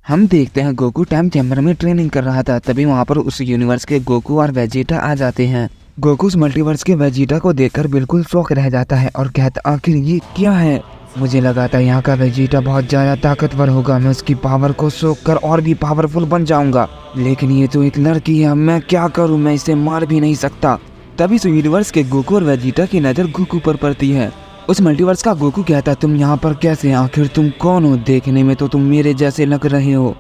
हम देखते हैं गोकू टाइम चैम्बर में ट्रेनिंग कर रहा था, तभी वहाँ पर उस यूनिवर्स के गोकू और वेजिटा आ जाते हैं। गोकू उस मल्टीवर्स के वेजिटा को देखकर बिल्कुल शॉक रह जाता है और कहता आखिर ये क्या है। मुझे लगा था यहाँ का वेजिटा बहुत ज्यादा ताकतवर होगा, मैं उसकी पावर को सोख कर और भी पावरफुल बन जाऊंगा, लेकिन ये तो एक लड़की है, मैं क्या करूँ, मैं इसे मार भी नहीं सकता। तभी उस यूनिवर्स के गोकू और वेजिटा की नजर गोकू पर पड़ती है। उस मल्टीवर्स का गोकू कहता है तुम यहाँ पर कैसे, आखिर तुम कौन हो, देखने में तो तुम मेरे जैसे लग रहे हो।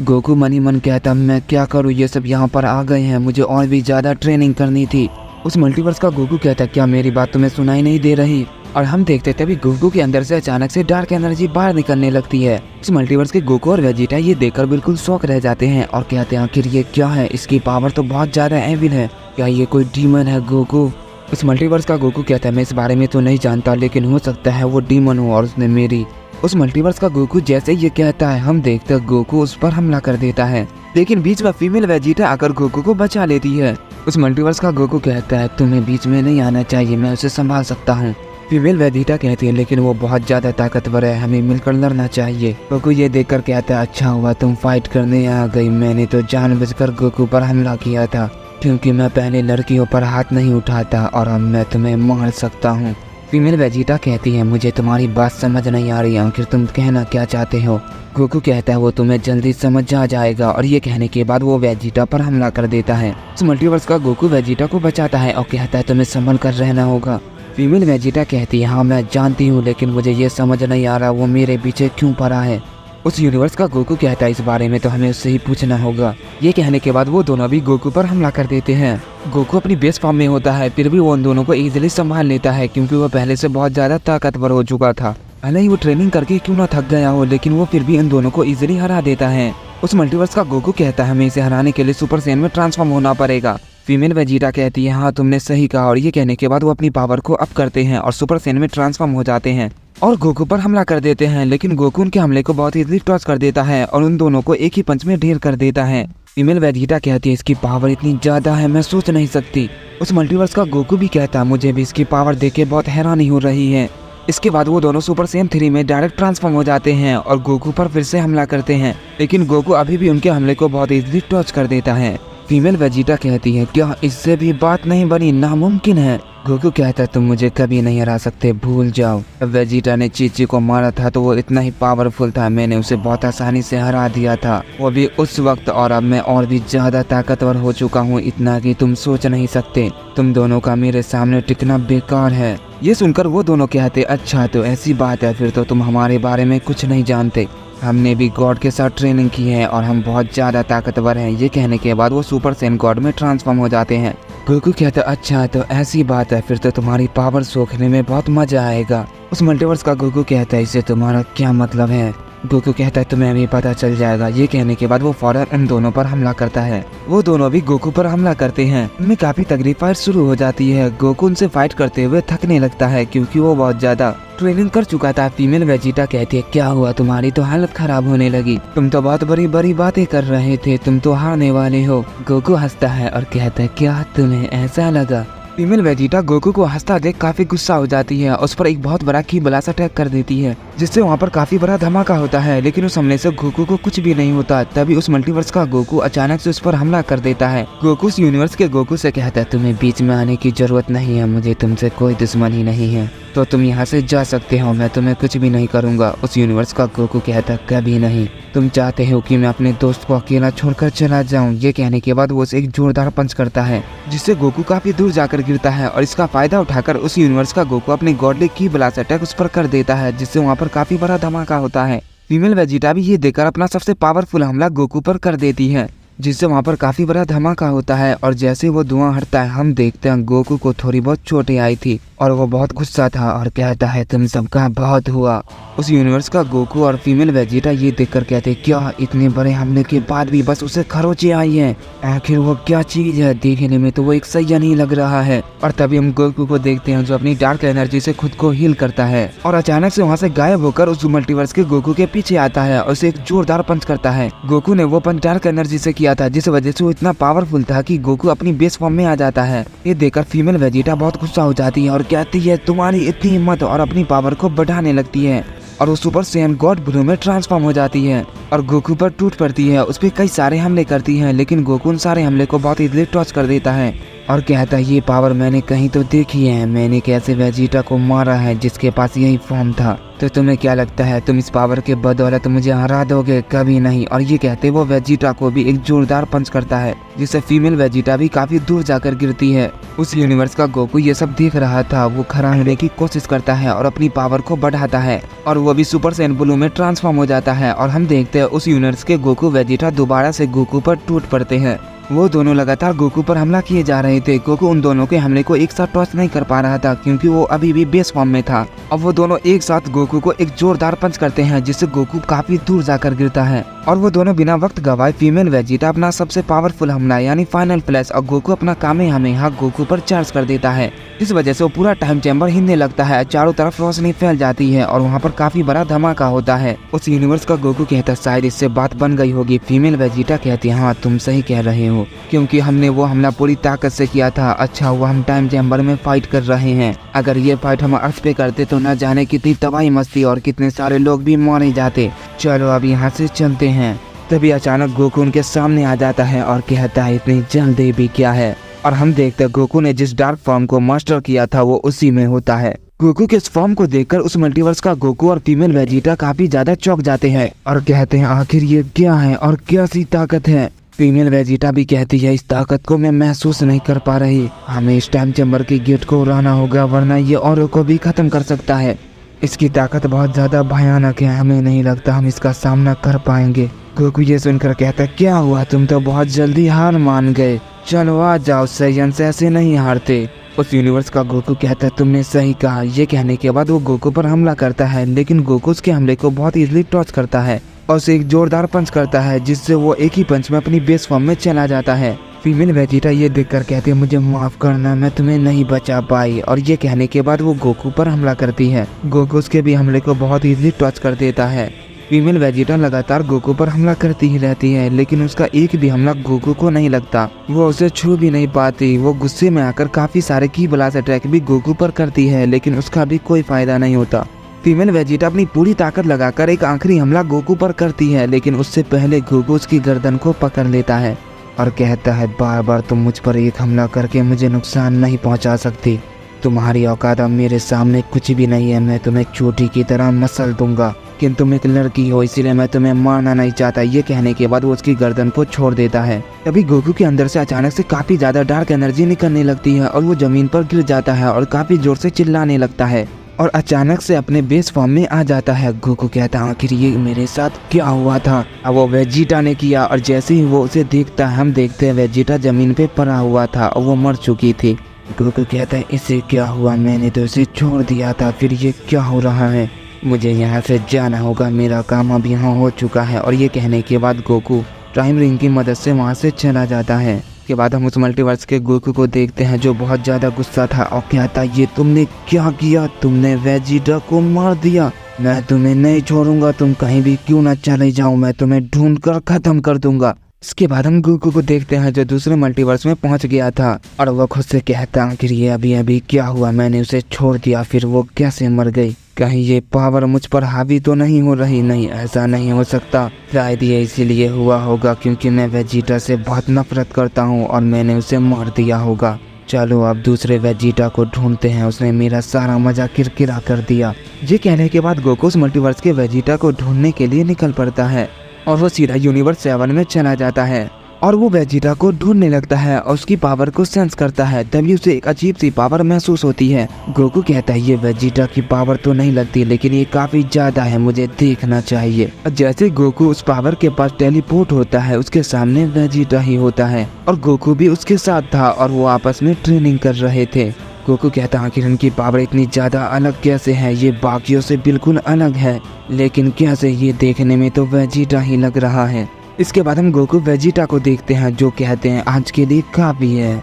गोकू मनी मन कहता मैं क्या करूँ, ये सब यहाँ पर आ गए हैं, मुझे और भी ज्यादा ट्रेनिंग करनी थी। उस मल्टीवर्स का गोकू कहता क्या मेरी बात तुम्हें सुनाई नहीं दे रही। और हम देखते तभी गोकू के अंदर से अचानक से डार्क एनर्जी बाहर निकलने लगती है। उस मल्टीवर्स के गोकू और वेजिटा ये देखकर बिल्कुल शॉक रह जाते हैं और कहते हैं आखिर ये क्या है, इसकी पावर तो बहुत ज्यादा एविल है, क्या ये कोई डीमन है गोकू। उस मल्टीवर्स का गोकू कहता है मैं इस बारे में तो नहीं जानता, लेकिन हो सकता है वो डीमन हो और उसने मेरी। उस मल्टीवर्स का गोकू जैसे ये कहता है हम देखते हैं गोकू उस पर हमला कर देता है, लेकिन बीच में फीमेल वेजिटा आकर गोकू को बचा लेती है। उस मल्टीवर्स का गोकू कहता है तुम्हें बीच में नहीं आना चाहिए, मैं उसे संभाल सकता हूँ। फीमेल वेजिटा कहती है लेकिन वो बहुत ज्यादा ताकतवर है, हमें मिलकर लड़ना चाहिए। गोकू ये देखकर कहता है अच्छा हुआ तुम फाइट करने आ गई, मैंने तो जानबूझकर गोकू पर हमला किया था, क्योंकि मैं पहले लड़कियों पर हाथ नहीं उठाता और अब मैं तुम्हें मार सकता हूँ। फीमेल वेजिटा कहती है मुझे तुम्हारी बात समझ नहीं आ रही, आखिर तुम कहना क्या चाहते हो। गोकू कहता है वो तुम्हें जल्दी समझ आ जाएगा, और ये कहने के बाद वो वेजिटा पर हमला कर देता है। उस मल्टीवर्स का गोकू वेजिटा को बचाता है और कहता है तुम्हें संभल कर रहना होगा। फीमेल वेजिटा कहती है हाँ मैं जानती हूँ, लेकिन मुझे ये समझ नहीं आ रहा वो मेरे पीछे क्यों पड़ा है। उस यूनिवर्स का गोकू कहता है इस बारे में तो हमें उससे ही पूछना होगा। ये कहने के बाद वो दोनों भी गोकू पर हमला कर देते हैं। गोकू अपनी बेस्ट फॉर्म में होता है, फिर भी वो उन दोनों को इजीली संभाल लेता है, क्योंकि वो पहले से बहुत ज्यादा ताकतवर हो चुका था। भले ही वो ट्रेनिंग करके क्यों ना थक गया हो, लेकिन वो फिर भी इन दोनों को इजीली हरा देता है। उस मल्टीवर्स का गोकू कहता है हमें इसे हराने के लिए सुपर सैयन में ट्रांसफॉर्म होना पड़ेगा। फीमेल वेजिटा कहती है हाँ तुमने सही कहा, और ये कहने के बाद वो अपनी पावर को अप करते हैं और सुपर सैयन में ट्रांसफॉर्म हो जाते हैं और गोकू पर हमला कर देते हैं, लेकिन गोकू उनके हमले को बहुत इजीली टॉस कर देता है और उन दोनों को एक ही पंच में ढेर कर देता है। फीमेल वेजिटा कहती है इसकी पावर इतनी ज्यादा है मैं सोच नहीं सकती। उस मल्टीवर्स का गोकू भी कहता है मुझे भी इसकी पावर देख के बहुत हैरानी हो रही है। इसके बाद वो दोनों सुपर सैयन 3 में डायरेक्ट ट्रांसफॉर्म हो जाते हैं और गोकू पर फिर से हमला करते हैं, लेकिन गोकू अभी भी उनके हमले को बहुत इजीली टॉच कर देता है। फीमेल वेजिटा कहती है क्या इससे भी बात नहीं बनी, नामुमकिन है। गोकू कहता है तुम मुझे कभी नहीं हरा सकते, भूल जाओ। वेजिटा ने चीची को मारा था तो वो इतना ही पावरफुल था, मैंने उसे बहुत आसानी से हरा दिया था, वो भी उस वक्त, और अब मैं और भी ज्यादा ताकतवर हो चुका हूँ, इतना कि तुम सोच नहीं सकते। तुम दोनों का मेरे सामने टिकना बेकार है। ये सुनकर वो दोनों कहते अच्छा तो ऐसी बात है, फिर तो तुम हमारे बारे में कुछ नहीं जानते, हमने भी गॉड के साथ ट्रेनिंग की है और हम बहुत ज्यादा ताकतवर हैं। ये कहने के बाद वो सुपर सैयन गॉड में ट्रांसफॉर्म हो जाते हैं। गोकू कहता है अच्छा तो ऐसी बात है, फिर तो तुम्हारी पावर सोखने में बहुत मजा आएगा। उस मल्टीवर्स का गोकू कहता है इससे तुम्हारा क्या मतलब है। गोकू कहता है तुम्हें भी पता चल जाएगा। ये कहने के बाद वो फौरन इन दोनों पर हमला करता है। वो दोनों भी गोकू पर हमला करते हैं। उनमें काफी तगड़ी फाइट शुरू हो जाती है। गोकू उनसे फाइट करते हुए थकने लगता है, क्योंकि वो बहुत ज्यादा ट्रेनिंग कर चुका था। फीमेल वेजिटा कहती है क्या हुआ, तुम्हारी तो हालत खराब होने लगी, तुम तो बहुत बड़ी बड़ी बातें कर रहे थे, तुम तो हारने वाले हो। गोकू हंसता है और कहता है क्या तुम्हें ऐसा लगा। फीमेल वेजिटा गोकू को हंसता देख काफी गुस्सा हो जाती है, उस पर एक बहुत बड़ा की ब्लास्ट अटैक कर देती है, जिससे वहाँ पर काफी बड़ा धमाका होता है, लेकिन उस हमले से गोकू को कुछ भी नहीं होता। तभी उस मल्टीवर्स का गोकू अचानक से उस पर हमला कर देता है। गोकू उस यूनिवर्स के गोकू से कहता है तुम्हें बीच में आने की जरूरत नहीं है, मुझे तुमसे कोई दुश्मनी नहीं है, तो तुम यहाँ से जा सकते हो, मैं तुम्हें कुछ भी नहीं करूँगा। उस यूनिवर्स का गोकू कहता कभी नहीं, तुम चाहते हो कि मैं अपने दोस्त को अकेला छोड़कर चला जाऊं। ये कहने के बाद वो उसे एक जोरदार पंच करता है, जिससे गोकू काफी दूर जाकर गिरता है, और इसका फायदा उठाकर उस यूनिवर्स का गोकू अपने गॉडली की ब्लास्ट अटैक उस पर कर देता है, जिससे वहाँ पर काफी बड़ा धमाका होता है। फीमेल वेजिटा भी ये देखकर अपना सबसे पावरफुल हमला गोकू पर कर देती है, जिससे वहाँ पर काफी बड़ा धमाका होता है, और जैसे वो धुआं हटता है हम देखते हैं गोकू को थोड़ी बहुत चोटें आई थी और वो बहुत गुस्सा था और कहता है तुम सबका बहुत हुआ। उस यूनिवर्स का गोकू और फीमेल वेजिटा ये देखकर कहते क्या इतने बड़े हमले के बाद भी बस उसे खरोंचे आई हैं, आखिर वो क्या चीज है, देखने में तो वो एक सैया नहीं लग रहा है। और तभी हम गोकू को देखते हैं जो अपनी डार्क एनर्जी से खुद को हील करता है और अचानक से वहाँ से गायब होकर उस मल्टीवर्स के गोकू के पीछे आता है और उसे एक जोरदार पंच करता है। गोकू ने वो पंच डार्क एनर्जी से किया था, जिस वजह से वो इतना पावरफुल था कि गोकू अपनी बेस फॉर्म में आ जाता है। ये देखकर फीमेल वेजिटा बहुत गुस्सा हो जाती है और कहती है तुम्हारी इतनी हिम्मत, और अपनी पावर को बढ़ाने लगती है। और वो सुपर सैयन गॉड ब्लू में ट्रांसफॉर्म हो जाती है और गोकू पर टूट पड़ती है। उस पर कई सारे हमले करती है, लेकिन गोकू उन सारे हमले को बहुत इजीली टॉच कर देता है और कहता है ये पावर मैंने कहीं तो देखी है, मैंने कैसे वेजिटा को मारा है जिसके पास यही फॉर्म था। तो तुम्हें क्या लगता है तुम इस पावर के बदौलत मुझे हरा दोगे? कभी नहीं। और ये कहते वो वेजिटा को भी एक जोरदार पंच करता है जिससे फीमेल वेजिटा भी काफी दूर जाकर गिरती है। उस यूनिवर्स का गोकू ये सब देख रहा था। वो खड़ा होने की कोशिश करता है और अपनी पावर को बढ़ाता है और वो भी सुपर सैयन ब्लू में ट्रांसफॉर्म हो जाता है। और हम देखते हैं उस यूनिवर्स के गोकू वेजिटा दोबारा से गोकू पर टूट पड़ते हैं। वो दोनों लगातार गोकू पर हमला किए जा रहे थे। गोकू उन दोनों के हमले को एक साथ टॉच नहीं कर पा रहा था क्योंकि वो अभी भी बेस फॉर्म में था। अब वो दोनों एक साथ गोकू को एक जोरदार पंच करते हैं जिससे गोकू काफी दूर जाकर गिरता है और वो दोनों बिना वक्त गवाए फीमेल वेजिटा अपना सबसे पावरफुल हमला यानी फाइनल फ्लैश और गोकू अपना कामेहामेहा गोकू पर चार्ज कर देता है। इस वजह से वो पूरा टाइम चैम्बर हिलने लगता है, चारों तरफ रोशनी फैल जाती है और वहाँ पर काफी बड़ा धमाका होता है। उस यूनिवर्स का गोकू कहता शायद इससे बात बन गई होगी। फीमेल वेजिटा कहती है हाँ तुम सही कह रहे हो, क्योंकि हमने वो हमला पूरी ताकत से किया था। अच्छा हुआ हम टाइम चैम्बर में फाइट कर रहे हैं, अगर ये फाइट हम अर्थ पे करते तो न जाने कितनी तबाही मस्ती और कितने सारे लोग भी मारे जाते। चलो अब यहाँ से चलते हैं। तभी अचानक गोकू उनके सामने आ जाता है और कहता है इतनी जल्दी भी क्या है। और हम देखते हैं गोकू ने जिस डार्क फॉर्म को मास्टर किया था वो उसी में होता है। गोकू के इस फॉर्म को देखकर उस मल्टीवर्स का गोकू और फीमेल वेजिटा काफी ज्यादा चौंक जाते हैं और कहते हैं आखिर ये क्या है और कैसी ताकत है। फीमेल वेजिटा भी कहती है इस ताकत को मैं महसूस नहीं कर पा रही, हमें इस टाइम चैम्बर के गेट को उड़ाना होगा वरना ये औरों को भी खत्म कर सकता है। इसकी ताकत बहुत ज्यादा भयानक है, हमें नहीं लगता हम इसका सामना कर पाएंगे। गोकू ये सुनकर कहता क्या हुआ, तुम तो बहुत जल्दी हार मान गए, चलो आ जाओ, सैयन से ऐसे नहीं हारते। उस यूनिवर्स का गोकू कहता है तुमने सही कहा। ये कहने के बाद वो गोकू पर हमला करता है, लेकिन गोकू उसके हमले को बहुत इजीली टॉच करता है और उसे एक जोरदार पंच करता है जिससे वो एक ही पंच में अपनी बेस फॉर्म में चला जाता है। फीमेल वेजिटा ये देखकर कहती है मुझे माफ करना, मैं तुम्हें नहीं बचा पाई। और ये कहने के बाद वो गोकू पर हमला करती है। गोकू उसके भी हमले को बहुत इजीली टॉच कर देता है। फीमेल वेजिटा लगातार गोकू पर हमला करती ही रहती है, लेकिन उसका एक भी हमला गोकू को नहीं लगता, वो उसे छू भी नहीं पाती। वो गुस्से में आकर काफी सारे की ब्लास्ट अटैक भी गोकू पर करती है, लेकिन उसका भी कोई फायदा नहीं होता। फीमेल वेजिटा अपनी पूरी ताकत लगाकर एक आखिरी हमला गोकू पर करती है, लेकिन उससे पहले गोकू उसकी गर्दन को पकड़ लेता है और कहता है बार बार तुम मुझ पर एक हमला करके मुझे नुकसान नहीं पहुंचा सकती, तुम्हारी औकात अब मेरे सामने कुछ भी नहीं है, मैं तुम्हें चोटी की तरह मसल दूंगा, किंतु तुम एक लड़की हो इसीलिए मैं तुम्हें मारना नहीं चाहता। ये कहने के बाद वो उसकी गर्दन को छोड़ देता है। तभी गोकू के अंदर से अचानक से काफी ज्यादा डार्क एनर्जी निकलने लगती है और वो जमीन पर गिर जाता है और काफी जोर से चिल्लाने लगता है और अचानक से अपने बेस फॉर्म में आ जाता है। गोकू कहता है आखिर ये मेरे साथ क्या हुआ था। अब वो वेजिटा ने किया और जैसे ही वो उसे देखता है हम देखते हैं वेजिटा जमीन पे पड़ा हुआ था और वो मर चुकी थी। गोकू कहता है इसे क्या हुआ, मैंने तो इसे छोड़ दिया था, फिर ये क्या हो रहा है, मुझे यहाँ से जाना होगा, मेरा काम अब यहाँ हो चुका है। और ये कहने के बाद गोकू टाइम रिंग की मदद से वहाँ से चला जाता है। के बाद हम उस मल्टीवर्स के गोकू को देखते हैं जो बहुत ज्यादा गुस्सा था और कहता ये तुमने क्या किया, तुमने वेजिटा को मार दिया, मैं तुम्हें नहीं छोड़ूंगा, तुम कहीं भी क्यों न चले जाओ, मैं तुम्हें ढूंढ कर खत्म कर दूंगा। इसके बाद हम गोकू को देखते हैं जो दूसरे मल्टीवर्स में पहुंच गया था और वो खुद से कहता आखिर ये अभी अभी क्या हुआ, मैंने उसे छोड़ दिया, फिर वो कैसे मर गई, कहीं ये पावर मुझ पर हावी तो नहीं हो रही। नहीं, ऐसा नहीं हो सकता, शायद ये इसीलिए हुआ होगा क्योंकि मैं वेजिटा से बहुत नफरत करता हूँ और मैंने उसे मार दिया होगा। चलो अब दूसरे वेजिटा को ढूंढते हैं, उसने मेरा सारा मजा किरकिरा कर दिया। ये कहने के बाद गोकू उस मल्टीवर्स के वेजिटा को ढूंढने के लिए निकल पड़ता है और वो सीधा यूनिवर्स 7 में चला जाता है और वो वेजिटा को ढूंढने लगता है और उसकी पावर को सेंस करता है। तभी उसे एक अजीब सी पावर महसूस होती है। गोकू कहता है ये वेजिटा की पावर तो नहीं लगती, लेकिन ये काफी ज्यादा है, मुझे देखना चाहिए। जैसे गोकू उस पावर के पास टेलीपोर्ट होता है उसके सामने वेजिटा ही होता है और गोकू भी उसके साथ था और वो आपस में ट्रेनिंग कर रहे थे। गोकू कहता है आखिर इनकी पावर इतनी ज्यादा अलग कैसे है, ये बाकियों से बिल्कुल अलग है, लेकिन कैसे, ये देखने में तो वेजिटा ही लग रहा है। इसके बाद हम गोकू वेजिटा को देखते हैं जो कहते हैं आज के लिए काफी है,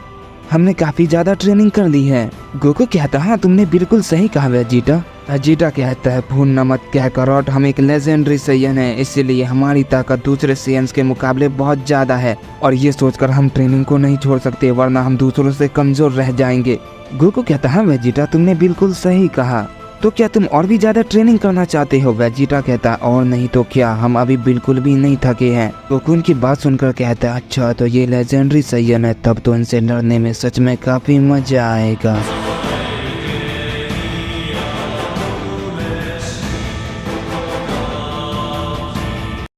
हमने काफी ज्यादा ट्रेनिंग कर ली है। गोकू कहता है तुमने बिल्कुल सही कहा वेजिटा। वेजिटा कहता है भूलना मत कैकारोट, हम एक लेजेंडरी सैयन है, इसीलिए हमारी ताकत दूसरे सैयन्स के मुकाबले बहुत ज्यादा है और ये सोचकर हम ट्रेनिंग को नहीं छोड़ सकते वरना हम दूसरों से कमजोर रह जाएंगे। गोकू कहता है वेजिटा तुमने बिल्कुल सही कहा, तो क्या तुम और भी ज्यादा ट्रेनिंग करना चाहते हो? वेजिटा कहता और नहीं तो क्या, हम अभी बिल्कुल भी नहीं थके हैं। गोकू उनकी बात सुनकर कहता अच्छा तो ये लेजेंडरी साइयन है, तब तो इनसे लड़ने में सच में काफी मजा आएगा।